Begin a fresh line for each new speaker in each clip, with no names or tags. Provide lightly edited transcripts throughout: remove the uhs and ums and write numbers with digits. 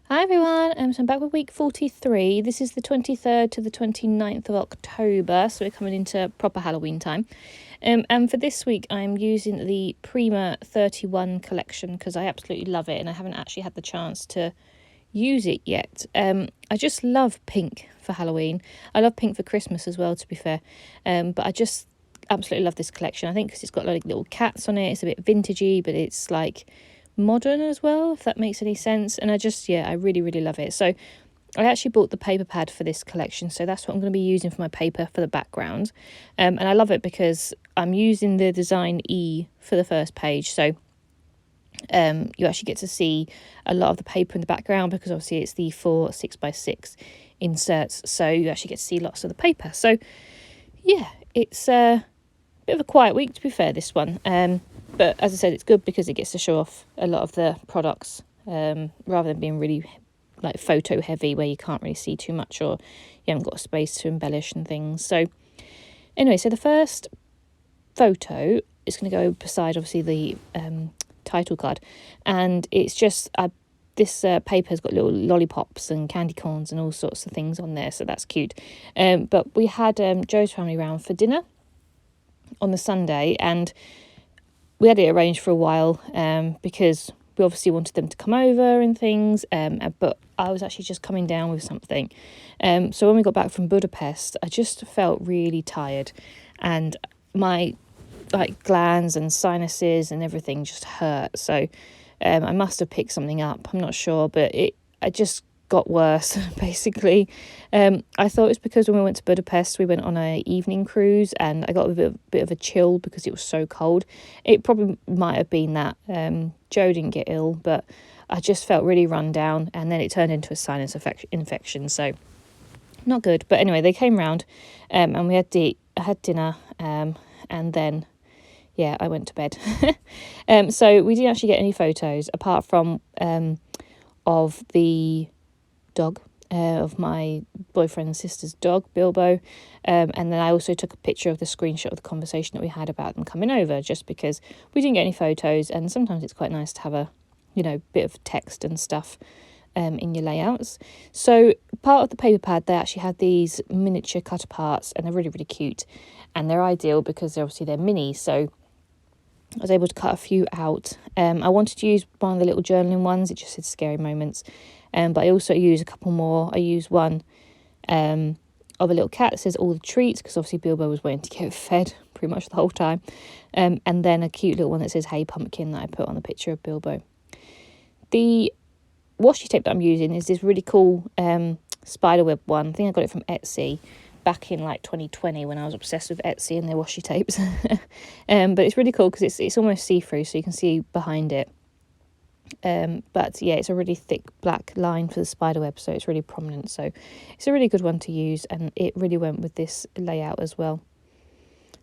Hi everyone, so I'm back with week 43. This is the 23rd to the 29th of October, so we're coming into proper Halloween time. And for this week, I'm using the Prima 31 collection because I absolutely love it and I haven't actually had the chance to use it yet. I just love pink for Halloween. I love pink for Christmas as well, to be fair. But I just absolutely love this collection. I think because it's got like little cats on it, it's a bit vintagey, but it's like modern as well, if that makes any sense. And I really love it. So I actually bought the paper pad for this collection, so that's what I'm going to be using for my paper for the background. And I love it because I'm using the design E for the first page, so you actually get to see a lot of the paper in the background because obviously it's the 4 6x6 inserts, so you actually get to see lots of the paper. So yeah, it's a bit of a quiet week, to be fair, this one. But as I said, it's good because it gets to show off a lot of the products rather than being really like photo heavy where you can't really see too much or you haven't got space to embellish and things. So anyway, so the first photo is going to go beside obviously the title card, and it's just this paper has got little lollipops and candy corns and all sorts of things on there, so that's cute. But we had Joe's family round for dinner on the Sunday, and we had it arranged for a while because we obviously wanted them to come over and things, but I was actually just coming down with something. So when we got back from Budapest, I just felt really tired, and my glands and sinuses and everything just hurt. So I must have picked something up. I'm not sure, but I just got worse basically. I thought it was because when we went to Budapest we went on a evening cruise and I got a bit of a chill because it was so cold. It probably might have been that. Joe didn't get ill, but I just felt really run down, and then it turned into a sinus infection, so not good. But anyway, they came round and I had dinner, and then I went to bed. So we didn't actually get any photos apart from of the dog, of my boyfriend's sister's dog, Bilbo, and then I also took a picture of the screenshot of the conversation that we had about them coming over, just because we didn't get any photos, and sometimes it's quite nice to have a bit of text and stuff in your layouts. So part of the paper pad, they actually had these miniature cut aparts, and they're really cute, and they're ideal because they're mini, so I was able to cut a few out. I wanted to use one of the little journaling ones. It just said scary moments. But I also use a couple more. I use one of a little cat that says all the treats, because obviously Bilbo was waiting to get fed pretty much the whole time. And then a cute little one that says hey pumpkin that I put on the picture of Bilbo. The washi tape that I'm using is this really cool spiderweb one. I think I got it from Etsy back in like 2020 when I was obsessed with Etsy and their washi tapes. But it's really cool because it's almost see-through, so you can see behind it. But yeah, it's a really thick black line for the spider web, so it's really prominent, so it's a really good one to use, and it really went with this layout as well.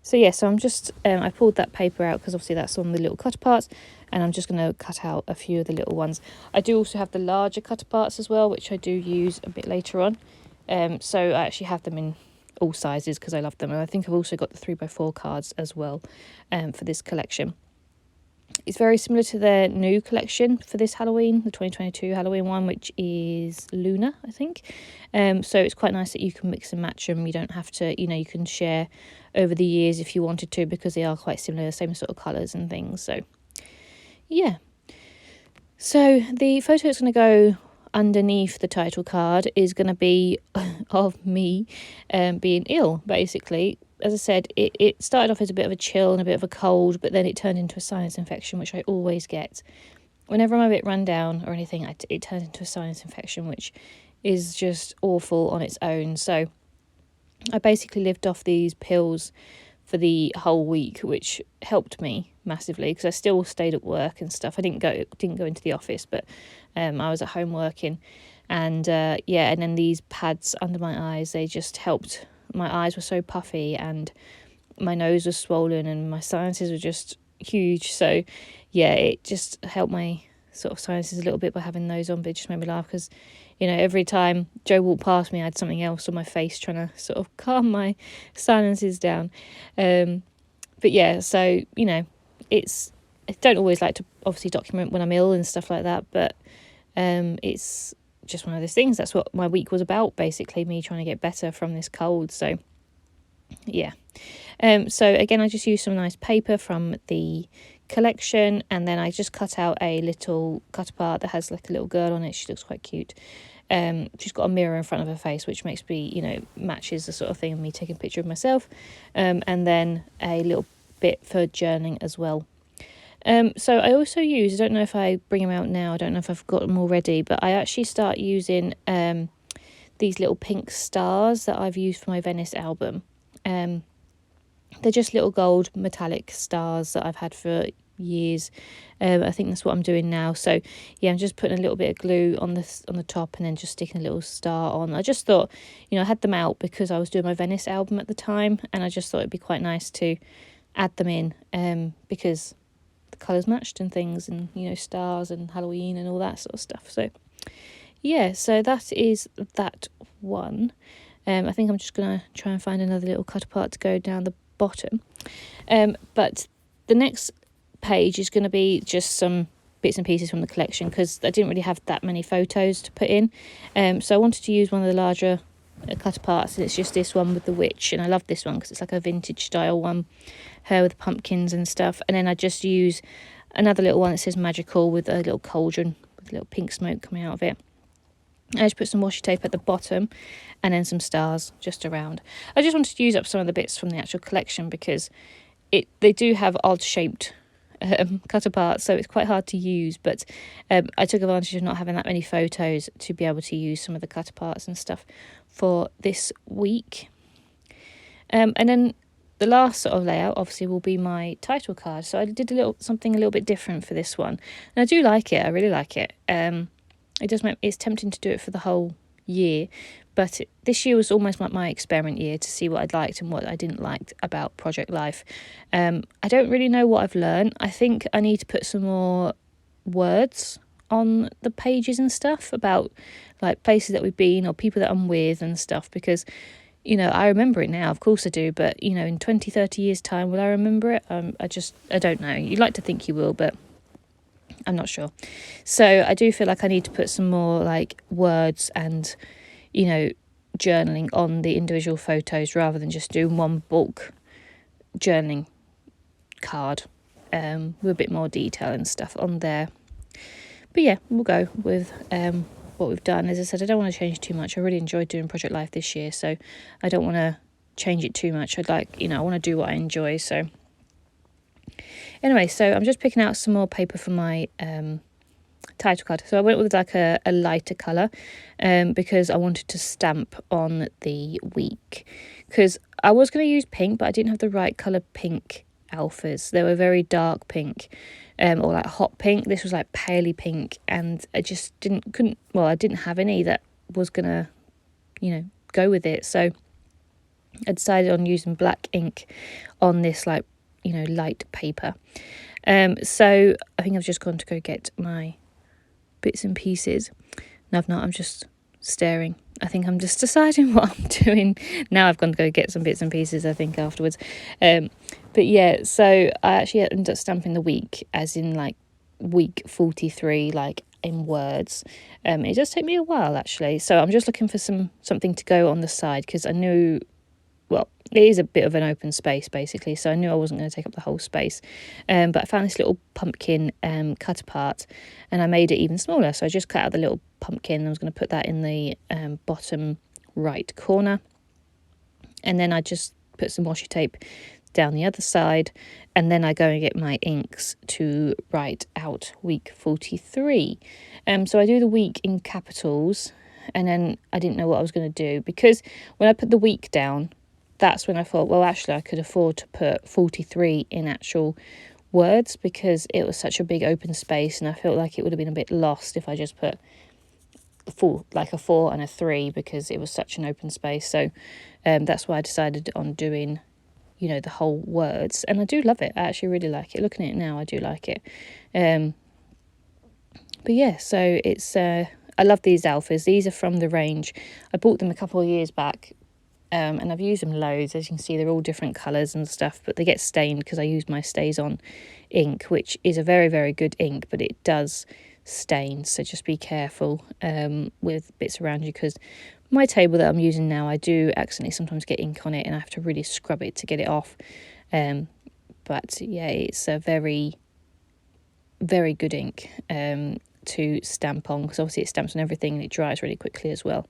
So yeah, so I'm just I pulled that paper out because obviously that's on the little cut parts, and I'm just going to cut out a few of the little ones. I do also have the larger cut parts as well, which I do use a bit later on. So I actually have them in all sizes because I love them, and I think I've also got the 3x4 cards as well for this collection. It's very similar to their new collection for this Halloween, the 2022 Halloween one, which is Luna, I think. So it's quite nice that you can mix and match them. You don't have to, you can share over the years if you wanted to, because they are quite similar, the same sort of colours and things. So yeah. So the photo that's going to go underneath the title card is going to be of me being ill, basically. As I said, it started off as a bit of a chill and a bit of a cold, but then it turned into a sinus infection, which I always get. Whenever I'm a bit run down or anything, it turns into a sinus infection, which is just awful on its own. So I basically lived off these pills for the whole week, which helped me massively because I still stayed at work and stuff. I didn't go into the office, but I was at home working, and and then these pads under my eyes, they just helped. My eyes were so puffy and my nose was swollen and my sinuses were just huge. So yeah, it just helped my sort of sinuses a little bit by having those on, but it just made me laugh because every time Joe walked past me I had something else on my face trying to sort of calm my sinuses down. But yeah, so I don't always like to obviously document when I'm ill and stuff like that, but it's just one of those things. That's what my week was about, basically, me trying to get better from this cold. So yeah. So again, I just used some nice paper from the collection, and then I just cut out a little cut apart that has like a little girl on it. She looks quite cute. She's got a mirror in front of her face, which makes me, matches the sort of thing of me taking a picture of myself. And then a little bit for journaling as well. So I also use, I don't know if I bring them out now, I don't know if I've got them already, but I actually start using these little pink stars that I've used for my Venice album. They're just little gold metallic stars that I've had for years. I think that's what I'm doing now. So yeah, I'm just putting a little bit of glue on the top and then just sticking a little star on. I just thought, I had them out because I was doing my Venice album at the time, and I just thought it'd be quite nice to add them in because the colours matched and things, and stars and Halloween and all that sort of stuff. So yeah, so that is that one. I think I'm just gonna try and find another little cut apart to go down the bottom. But the next page is going to be just some bits and pieces from the collection, because I didn't really have that many photos to put in. So I wanted to use one of the larger cut aparts, and it's just this one with the witch, and I love this one because it's like a vintage style one, her with pumpkins and stuff. And then I just use another little one that says magical with a little cauldron with a little pink smoke coming out of it. I just put some washi tape at the bottom and then some stars just around. I just wanted to use up some of the bits from the actual collection because they do have odd shaped cut apart, so it's quite hard to use, but I took advantage of not having that many photos to be able to use some of the cut aparts and stuff for this week. And then the last sort of layout obviously will be my title card. So I did something a little bit different for this one, and I do like it. I really like it. It's tempting to do it for the whole year, but this year was almost like my experiment year to see what I'd liked and what I didn't like about Project Life. I don't really know what I've learned. I think I need to put some more words on the pages and stuff about like places that we've been or people that I'm with and stuff, because I remember it now, of course I do, but in 20-30 years time, will I remember it? I don't know. You'd like to think you will, but I'm not sure. So I do feel like I need to put some more like words and journaling on the individual photos rather than just doing one bulk journaling card with a bit more detail and stuff on there. But yeah, we'll go with what we've done. As I said, I don't want to change too much. I really enjoyed doing Project Life this year, so I don't want to change it too much. I want to do what I enjoy. So anyway, so I'm just picking out some more paper for my title card. So I went with like a lighter colour because I wanted to stamp on the week, because I was going to use pink, but I didn't have the right colour pink alphas. They were very dark pink or like hot pink. This was like paley pink, and I just I didn't have any that was going to go with it. So I decided on using black ink on this like light paper. So I think I've just gone to go get my bits and pieces. No, I've not. I'm just staring. I think I'm just deciding what I'm doing. Now I've gone to go get some bits and pieces, I think, afterwards. But yeah, so I actually ended up stamping the week as in like week 43, like in words. It does take me a while actually. So I'm just looking for something to go on the side, because I knew, well, it is a bit of an open space basically, so I knew I wasn't going to take up the whole space. But I found this little pumpkin cut apart, and I made it even smaller. So I just cut out the little pumpkin, and I was going to put that in the bottom right corner. And then I just put some washi tape down the other side, and then I go and get my inks to write out week 43. So I do the week in capitals, and then I didn't know what I was going to do, because when I put the week down, that's when I thought, well, actually I could afford to put 43 in actual words, because it was such a big open space, and I felt like it would have been a bit lost if I just put a 4 and a 3, because it was such an open space. So that's why I decided on doing the whole words, and I do love it. I actually really like it. Looking at it now, I do like it. But yeah, so it's I love these alphas. These are from the range. I bought them a couple of years back, and I've used them loads. As you can see, they're all different colours and stuff, but they get stained because I use my Stays On ink, which is a very, very good ink, but it does stains, so just be careful with bits around you, because my table that I'm using now, I do accidentally sometimes get ink on it and I have to really scrub it to get it off. But yeah, it's a very, very good ink to stamp on, because obviously it stamps on everything and it dries really quickly as well.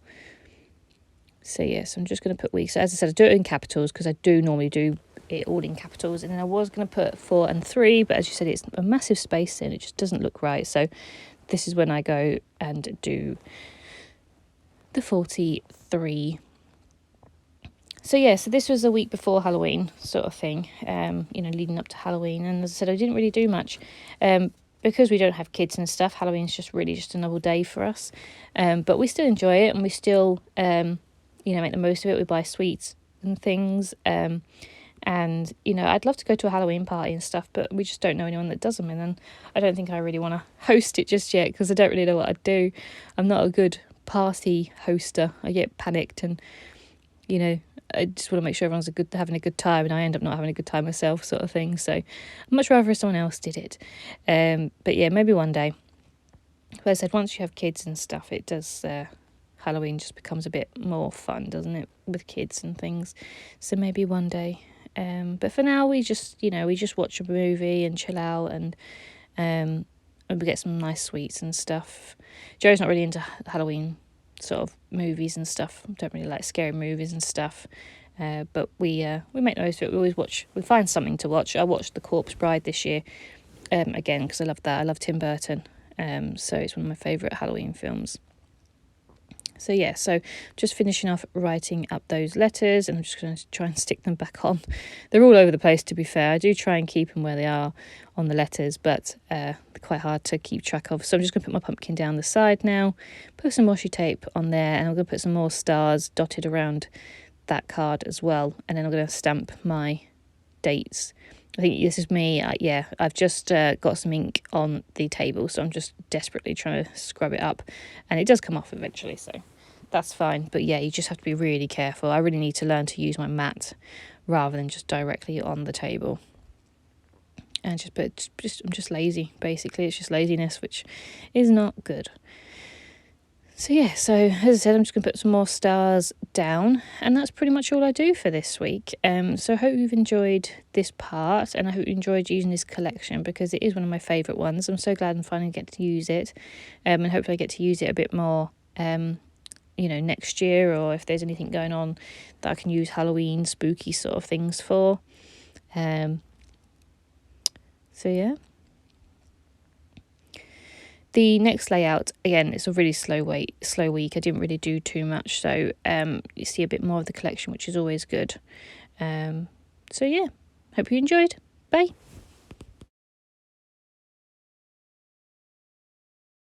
So yes, I'm just going to put weeks. So as I said, I do it in capitals because I do normally do it all in capitals, and then I was going to put 4 and 3, but as you said, it's a massive space and it just doesn't look right. So this is when I go and do the 43. So yeah, so this was a week before Halloween sort of thing, leading up to Halloween. And as I said, I didn't really do much because we don't have kids and stuff. Halloween's just really just another day for us, but we still enjoy it, and we still make the most of it. We buy sweets and things, and I'd love to go to a Halloween party and stuff, but we just don't know anyone that does them, and then I don't think I really want to host it just yet because I don't really know what I'd do. I'm not a good party hoster. I get panicked, and I just want to make sure everyone's having a good time, and I end up not having a good time myself, sort of thing. So I'd much rather if someone else did it. But yeah, maybe one day. But as I said, once you have kids and stuff, it does Halloween just becomes a bit more fun, doesn't it, with kids and things. So maybe one day. But for now, we just watch a movie and chill out, and we get some nice sweets and stuff. Joe's not really into Halloween sort of movies and stuff. Don't really like scary movies and stuff. But we make the most of it. We find something to watch. I watched The Corpse Bride this year again because I love that. I love Tim Burton. So it's one of my favourite Halloween films. So yeah, so just finishing off writing up those letters, and I'm just going to try and stick them back on. They're all over the place, to be fair. I do try and keep them where they are on the letters, but they're quite hard to keep track of. So I'm just going to put my pumpkin down the side now, put some washi tape on there, and I'm going to put some more stars dotted around that card as well. And then I'm going to stamp my dates. I think this is me. I've just got some ink on the table, so I'm just desperately trying to scrub it up, and it does come off eventually, so that's fine. But yeah, you just have to be really careful. I really need to learn to use my mat rather than just directly on the table. And I'm just lazy, basically. It's just laziness, which is not good. So yeah, so as I said, I'm just going to put some more stars down, and that's pretty much all I do for this week. So I hope you've enjoyed this part, and I hope you enjoyed using this collection, because it is one of my favourite ones. I'm so glad I'm finally getting to use it, and hopefully I get to use it a bit more next year, or if there's anything going on that I can use Halloween spooky sort of things for. So yeah. The next layout, again, it's a really slow week. I didn't really do too much, so you see a bit more of the collection, which is always good. So yeah, hope you enjoyed. Bye.